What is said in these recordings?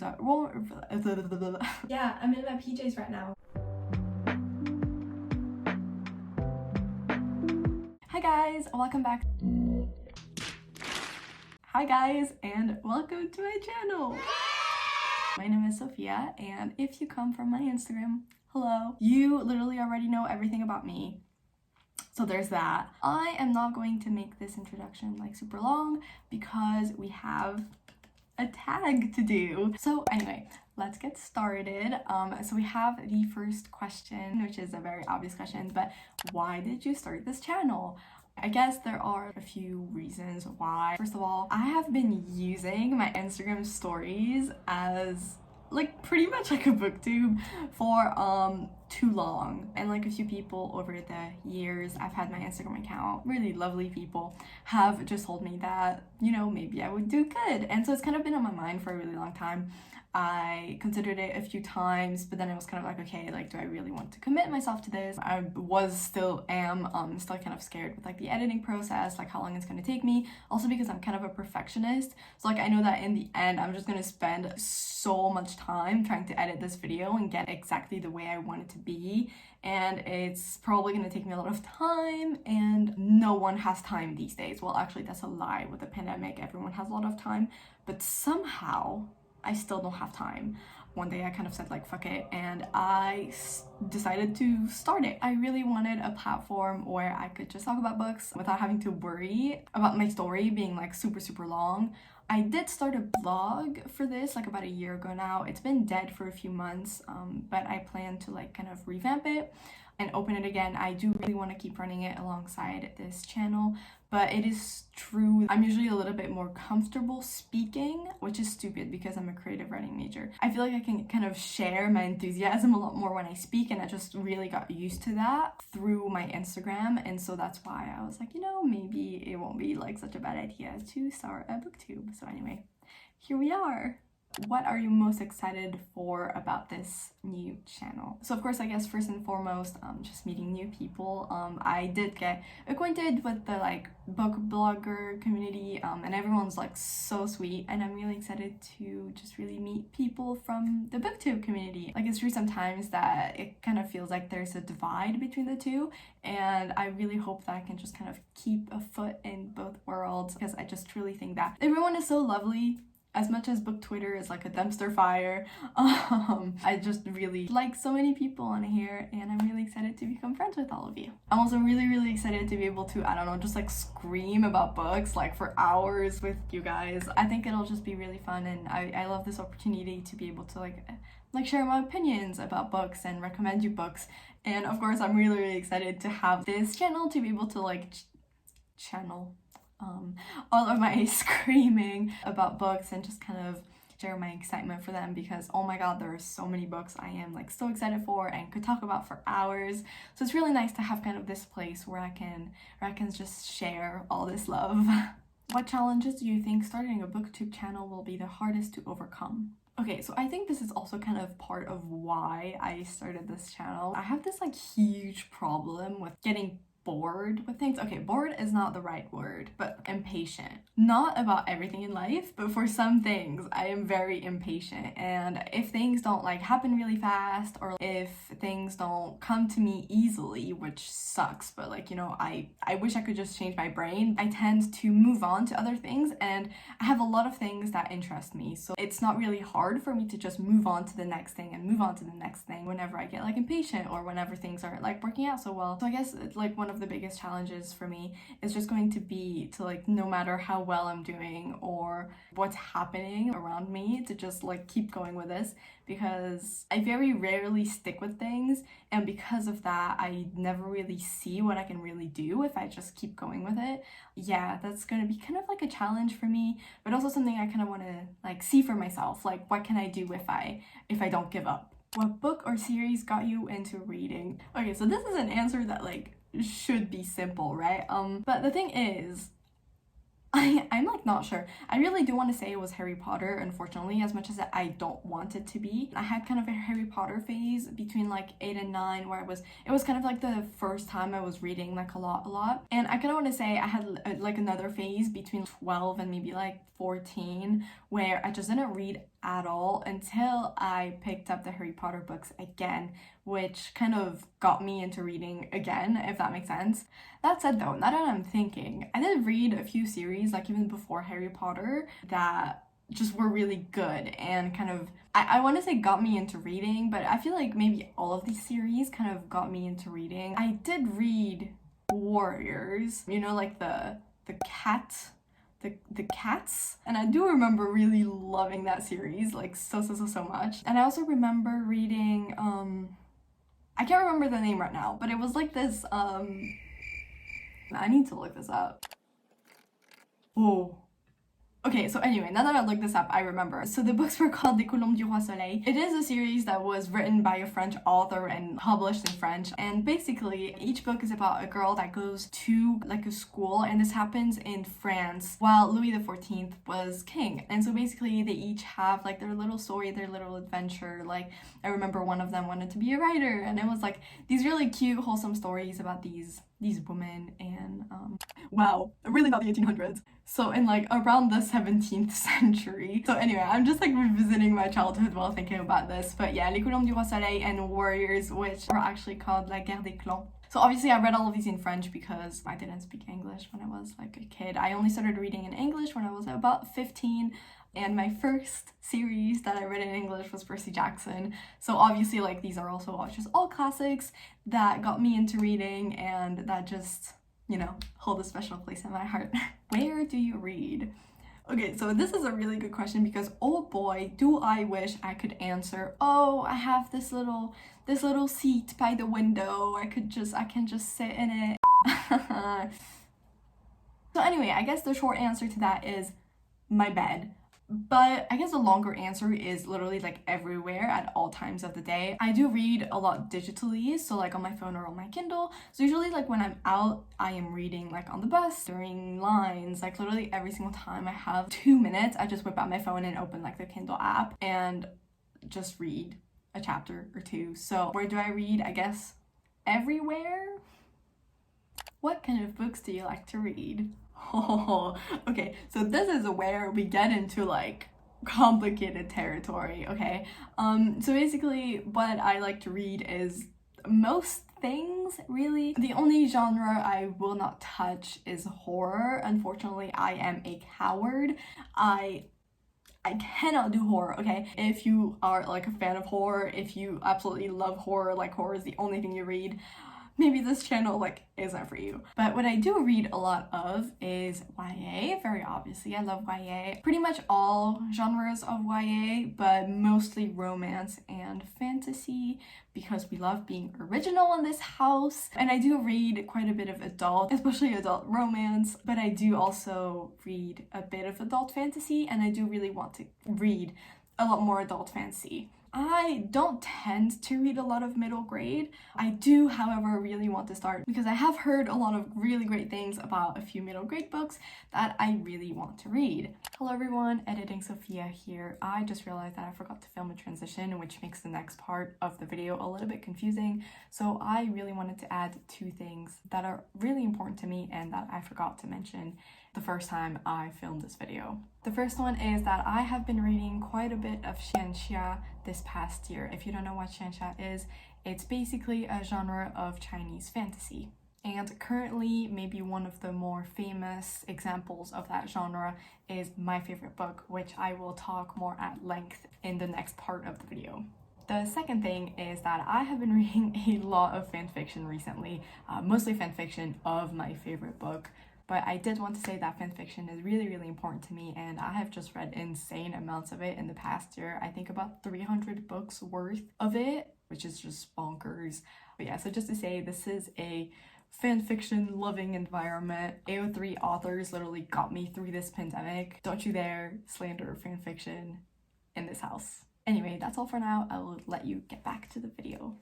Yeah, I'm in my PJs right now. Hi guys, welcome back. Hi guys, and welcome to my channel. My name is Sofia, and if you come from my Instagram, hello. You literally already know everything about me. So there's that. I am not going to make this introduction like super long because we have a tag to do. So anyway, let's get started. So we have the first question, which is a very obvious question, but why did you start this channel? I guess there are a few reasons why. First of all, I have been using my Instagram stories as like pretty much like a booktube for too long, and like a few people over the years I've had my Instagram account, really lovely people, have just told me that, you know, maybe I would do good, and so it's kind of been on my mind for a really long time. I considered it a few times, but then I was kind of like, okay, like, do I really want to commit myself to this? I still kind of scared with like the editing process, like how long it's gonna take me. Also because I'm kind of a perfectionist. So like I know that in the end, I'm just gonna spend so much time trying to edit this video and get exactly the way I want it to be. And it's probably gonna take me a lot of time, and no one has time these days. Well, actually that's a lie. With the pandemic, everyone has a lot of time, but somehow I still don't have time. One day I kind of said like fuck it, and I decided to start it. I really wanted a platform where I could just talk about books without having to worry about my story being like super long. I did start a blog for this like about a year ago now. It's been dead for a few months, but I plan to like kind of revamp it and open it again. I do really want to keep running it alongside this channel, but it is true, I'm usually a little bit more comfortable speaking, which is stupid because I'm a creative writing major. I feel like I can kind of share my enthusiasm a lot more when I speak, and I just really got used to that through my Instagram, and so that's why I was like, you know, maybe it won't be like such a bad idea to start a booktube. So anyway, here we are. What are you most excited for about this new channel? So of course, I guess first and foremost, just meeting new people. I did get acquainted with the like book blogger community, and everyone's like so sweet, and I'm really excited to just really meet people from the booktube community. Like, it's true sometimes that it kind of feels like there's a divide between the two, and I really hope that I can just kind of keep a foot in both worlds, because I just truly think that everyone is so lovely. As much as book Twitter is like a dumpster fire, I just really like so many people on here, and I'm really excited to become friends with all of you. I'm also really excited to be able to, I don't know, just like scream about books like for hours with you guys. I think it'll just be really fun, and I love this opportunity to be able to like share my opinions about books and recommend you books. And of course, I'm really excited to have this channel to be able to like channel all of my screaming about books and just kind of share my excitement for them, because oh my god, there are so many books I am like so excited for and could talk about for hours. So it's really nice to have kind of this place where I can just share all this love. What challenges do you think starting a booktube channel will be the hardest to overcome? Okay, so I think this is also kind of part of why I started this channel. I have this like huge problem with getting bored with things. Okay, bored is not the right word, but impatient. Not about everything in life, but for some things I am very impatient, and if things don't like happen really fast, or if things don't come to me easily, which sucks, but like, you know, I wish I could just change my brain. I tend to move on to other things, and I have a lot of things that interest me, so it's not really hard for me to just move on to the next thing and move on to the next thing whenever I get like impatient or whenever things aren't like working out so well. So I guess it's like one of the biggest challenges for me is just going to be to like, no matter how well I'm doing or what's happening around me, to just like keep going with this, because I very rarely stick with things, and because of that I never really see what I can really do if I just keep going with it. Yeah, that's gonna be kind of like a challenge for me, but also something I kind of want to like see for myself, like what can I do if I don't give up. What book or series got you into reading? Okay, so this is an answer that like should be simple, right? But the thing is, I'm like not sure. I really do want to say it was Harry Potter, unfortunately, as much as I don't want it to be. I had kind of a Harry Potter phase between like 8 and 9 where it was kind of like the first time I was reading like a lot. And I kind of want to say I had like another phase between 12 and maybe like 14 where I just didn't read at all until I picked up the Harry Potter books again, which kind of got me into reading again, if that makes sense. That said though, now that I'm thinking, I did read a few series, like even before Harry Potter, that just were really good and kind of, I want to say got me into reading, but I feel like maybe all of these series kind of got me into reading. I did read Warriors, you know, like the cats, and I do remember really loving that series, like so much. And I also remember reading I can't remember the name right now, but it was like this I need to look this up. Whoa. Okay, so anyway, now that I looked this up, I remember. So the books were called Les Colombes du Roi Soleil. It is a series that was written by a French author and published in French. And basically, each book is about a girl that goes to like a school, and this happens in France while Louis XIV was king. And so basically, they each have like their little story, their little adventure. Like, I remember one of them wanted to be a writer, and it was like these really cute, wholesome stories about these women. And wow, really not the 1800s. So in like around the 17th century. So anyway, I'm just like revisiting my childhood while thinking about this. But yeah, Les Colombes du Roi Soleil and Warriors, which are actually called La Guerre des Clans. So obviously I read all of these in French because I didn't speak English when I was like a kid. I only started reading in English when I was about 15. And my first series that I read in English was Percy Jackson. So obviously like these are also just all classics that got me into reading and that just, you know, hold a special place in my heart. Where do you read? Okay, so this is a really good question because oh boy, do I wish I could answer, oh, I have this little seat by the window, I can just sit in it. So anyway, I guess the short answer to that is my bed. But I guess the longer answer is literally like everywhere at all times of the day. I do read a lot digitally, so like on my phone or on my Kindle. So usually like when I'm out, I am reading like on the bus, during lines, like literally every single time I have 2 minutes, I just whip out my phone and open like the Kindle app and just read a chapter or two. So where do I read? I guess everywhere. What kind of books do you like to read? Oh, okay, so this is where we get into like complicated territory, okay? So basically what I like to read is most things, really. The only genre I will not touch is horror. Unfortunately, I am a coward. I cannot do horror, okay? If you are like a fan of horror, if you absolutely love horror, like horror is the only thing you read, maybe this channel like isn't for you. But what I do read a lot of is YA, very obviously. I love YA. Pretty much all genres of YA, but mostly romance and fantasy because we love being original in this house. And I do read quite a bit of adult, especially adult romance, but I do also read a bit of adult fantasy, and I do really want to read a lot more adult fantasy. I don't tend to read a lot of middle grade. I do, however, really want to start because I have heard a lot of really great things about a few middle grade books that I really want to read. Hello everyone, editing Sofia here. I just realized that I forgot to film a transition, which makes the next part of the video a little bit confusing. So I really wanted to add 2 things that are really important to me and that I forgot to mention the first time I filmed this video. The first one is that I have been reading quite a bit of xianxia this past year. If you don't know what xianxia is, it's basically a genre of Chinese fantasy. And currently, maybe one of the more famous examples of that genre is my favorite book, which I will talk more at length in the next part of the video. The second thing is that I have been reading a lot of fanfiction recently, mostly fanfiction of my favorite book. But I did want to say that fanfiction is really, really important to me, and I have just read insane amounts of it in the past year. I think about 300 books worth of it, which is just bonkers. But yeah, so just to say, this is a fanfiction loving environment. AO3 authors literally got me through this pandemic. Don't you dare slander fanfiction in this house. Anyway, that's all for now. I will let you get back to the video.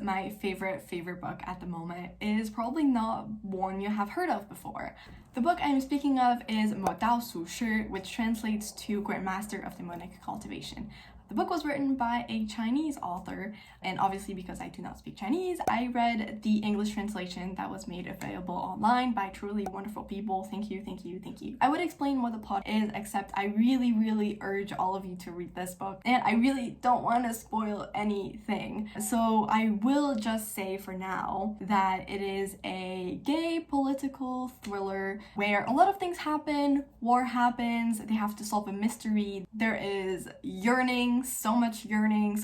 My favorite book at the moment is probably not one you have heard of before. The book I'm speaking of is Mo Dao Su Shi, which translates to Grandmaster of Demonic Cultivation. The book was written by a Chinese author, and obviously because I do not speak Chinese, I read the English translation that was made available online by truly wonderful people. Thank you, thank you, thank you. I would explain what the plot is, except I really urge all of you to read this book, and I really don't want to spoil anything. So I will just say for now that it is a gay political thriller where a lot of things happen, war happens, they have to solve a mystery, there is yearning, so much yearning,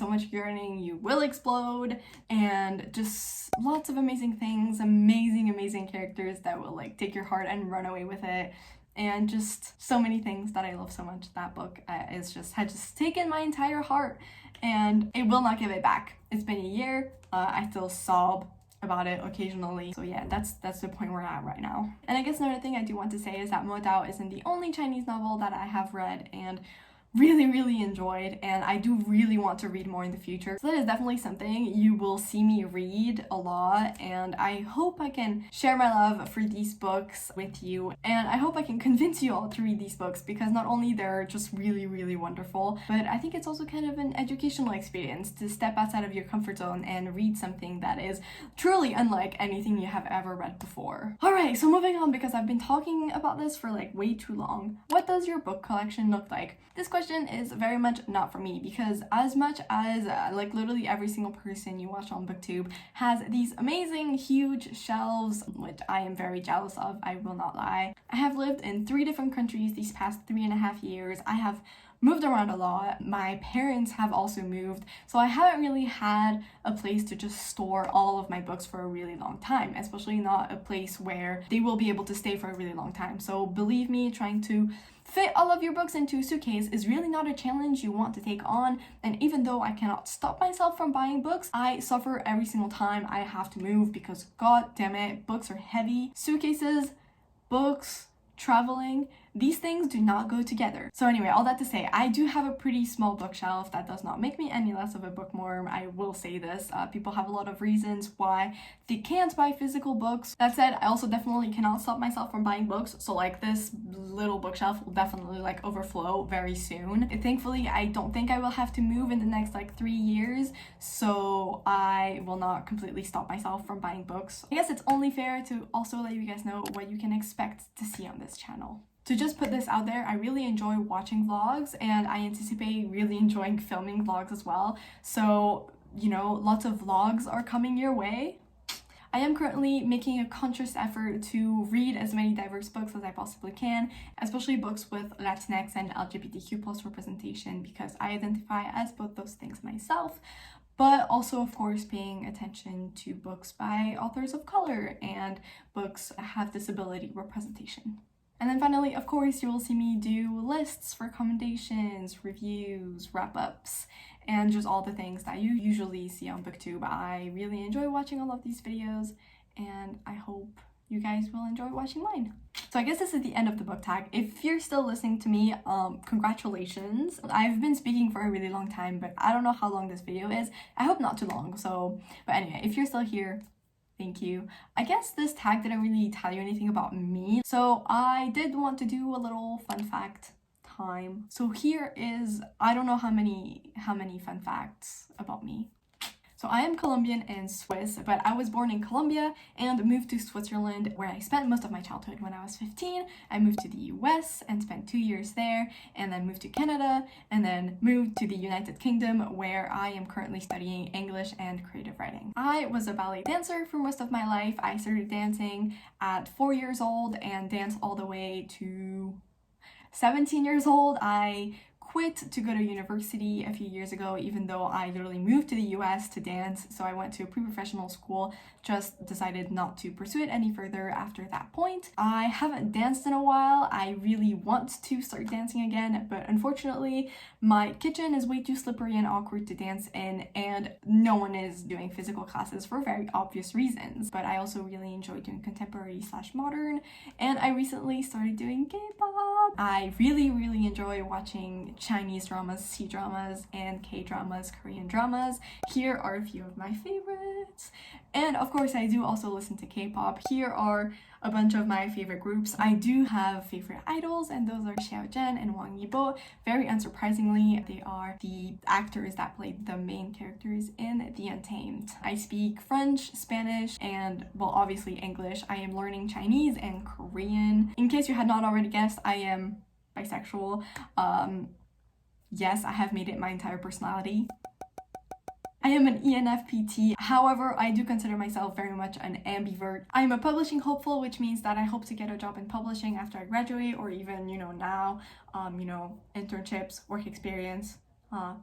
you will explode, and just lots of amazing things, amazing characters that will like take your heart and run away with it, and just so many things that I love so much. That book had just taken my entire heart, and it will not give it back. It's been a year, I still sob about it occasionally. So yeah, that's the point we're at right now. And I guess another thing I do want to say is that Mo Dao isn't the only Chinese novel that I have read and really enjoyed, and I do really want to read more in the future. So that is definitely something you will see me read a lot, and I hope I can share my love for these books with you, and I hope I can convince you all to read these books, because not only they're just really wonderful, but I think it's also kind of an educational experience to step outside of your comfort zone and read something that is truly unlike anything you have ever read before. Alright, so moving on, because I've been talking about this for like way too long. What does your book collection look like? This question is very much not for me, because as much as like literally every single person you watch on booktube has these amazing huge shelves, which I am very jealous of, I will not lie. I have lived in 3 different countries these past 3.5 years. I have moved around a lot. My parents have also moved, so I haven't really had a place to just store all of my books for a really long time, especially not a place where they will be able to stay for a really long time. So believe me, trying to fit all of your books into a suitcase is really not a challenge you want to take on, and even though I cannot stop myself from buying books, I suffer every single time I have to move, because god damn it, books are heavy. Suitcases, books, traveling, these things do not go together. So anyway, all that to say, I do have a pretty small bookshelf. That does not make me any less of a bookworm, I will say this. People have a lot of reasons why they can't buy physical books. That said, I also definitely cannot stop myself from buying books, so like this little bookshelf will definitely like overflow very soon. And thankfully, I don't think I will have to move in the next like 3 years, so I will not completely stop myself from buying books. I guess it's only fair to also let you guys know what you can expect to see on this channel. To just put this out there, I really enjoy watching vlogs, and I anticipate really enjoying filming vlogs as well. So, you know, lots of vlogs are coming your way. I am currently making a conscious effort to read as many diverse books as I possibly can, especially books with Latinx and LGBTQ+ representation, because I identify as both those things myself, but also of course paying attention to books by authors of color and books that have disability representation. And then finally, of course, you will see me do lists, recommendations, reviews, wrap-ups, and just all the things that you usually see on booktube. I really enjoy watching all of these videos, and I hope you guys will enjoy watching mine. So I guess this is the end of the book tag. If you're still listening to me, congratulations. I've been speaking for a really long time, but I don't know how long this video is. I hope not too long, so, but anyway, if you're still here, thank you. I guess this tag didn't really tell you anything about me, so I did want to do a little fun fact time. So here is, I don't know how many fun facts about me. So I am Colombian and Swiss, but I was born in Colombia and moved to Switzerland, where I spent most of my childhood. When I was 15, I moved to the US and spent 2 years there, and then moved to Canada, and then moved to the United Kingdom, where I am currently studying English and creative writing. I was a ballet dancer for most of my life. I started dancing at 4 years old and danced all the way to 17 years old. I quit to go to university a few years ago, even though I literally moved to the US to dance. So I went to a pre-professional school, just decided not to pursue it any further after that point. I haven't danced in a while. I really want to start dancing again, but unfortunately my kitchen is way too slippery and awkward to dance in, and no one is doing physical classes for very obvious reasons. But I also really enjoy doing contemporary/modern, and I recently started doing K-pop. K-pop. I really enjoy watching Chinese dramas, C-dramas, and K-dramas, Korean dramas. Here are a few of my favorites. And of course, I do also listen to K-pop. Here are a bunch of my favorite groups. I do have favorite idols, and those are Xiaojun and Wang Yibo. Very unsurprisingly, they are the actors that played the main characters in The Untamed. I speak French, Spanish, and well, obviously English. I am learning Chinese and Korean. In case you had not already guessed, I am bisexual. Yes, I have made it my entire personality. I am an ENFPT, however, I do consider myself very much an ambivert. I am a publishing hopeful, which means that I hope to get a job in publishing after I graduate, or even, now, internships, work experience.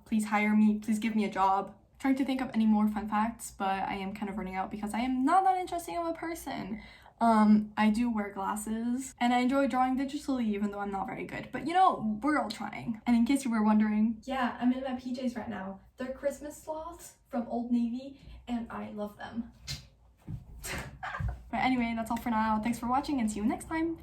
Please hire me, please give me a job. Trying to think of any more fun facts, but I am kind of running out because I am not that interesting of a person. I do wear glasses, and I enjoy drawing digitally even though I'm not very good. But we're all trying. And in case you were wondering, yeah, I'm in my PJs right now. They're Christmas sloths from Old Navy, and I love them. But anyway, that's all for now. Thanks for watching, and see you next time.